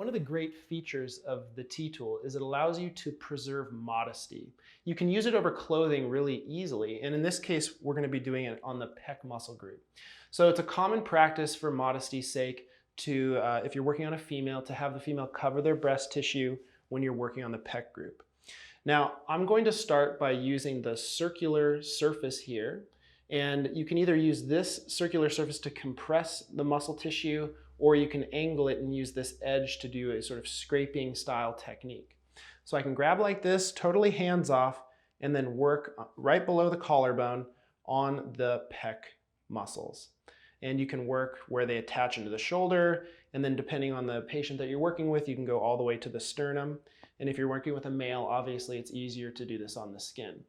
One of the great features of the Ttool is it allows you to preserve modesty. You can use it over clothing really easily, and in this case, we're going to be doing it on the pec muscle group. So it's a common practice for modesty's sake to, if you're working on a female, to have the female cover their breast tissue when you're working on the pec group. Now, I'm going to start by using the circular surface here, and you can either use this circular surface to compress the muscle tissue, or you can angle it and use this edge to do a sort of scraping style technique. So I can grab like this, totally hands off, and then work right below the collarbone on the pec muscles. And you can work where they attach into the shoulder, and then depending on the patient that you're working with, you can go all the way to the sternum. And if you're working with a male, obviously it's easier to do this on the skin.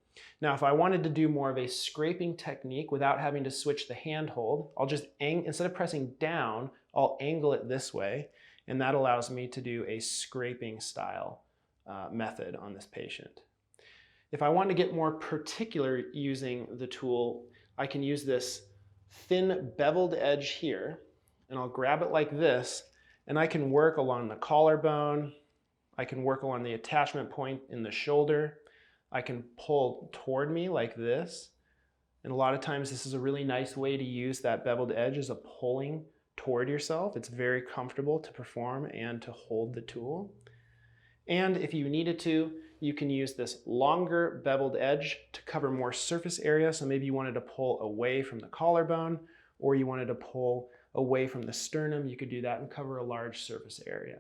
Now, if I wanted to do more of a scraping technique without having to switch the handhold, I'll just, instead of pressing down, I'll angle it this way, and that allows me to do a scraping style method on this patient. If I want to get more particular using the tool, I can use this thin beveled edge here, and I'll grab it like this, and I can work along the collarbone, I can work along the attachment point in the shoulder, I can pull toward me like this, and a lot of times this is a really nice way to use that beveled edge as a pulling toward yourself. It's very comfortable to perform and to hold the tool. And if you needed to, you can use this longer beveled edge to cover more surface area. So maybe you wanted to pull away from the collarbone, or you wanted to pull away from the sternum. You could do that and cover a large surface area.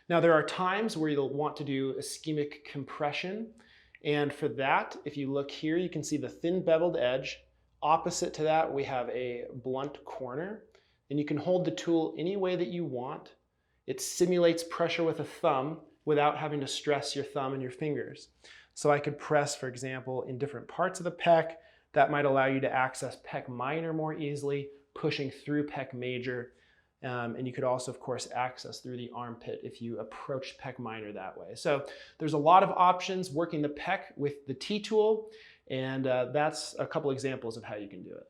Now, there are times where you'll want to do ischemic compression. And for that, if you look here, you can see the thin beveled edge. Opposite to that, we have a blunt corner. And you can hold the tool any way that you want. It simulates pressure with a thumb without having to stress your thumb and your fingers. So I could press, for example, in different parts of the pec. That might allow you to access pec minor more easily, pushing through pec major. And you could also, of course, access through the armpit if you approach pec minor that way. So there's a lot of options working the pec with the Ttool, and that's a couple examples of how you can do it.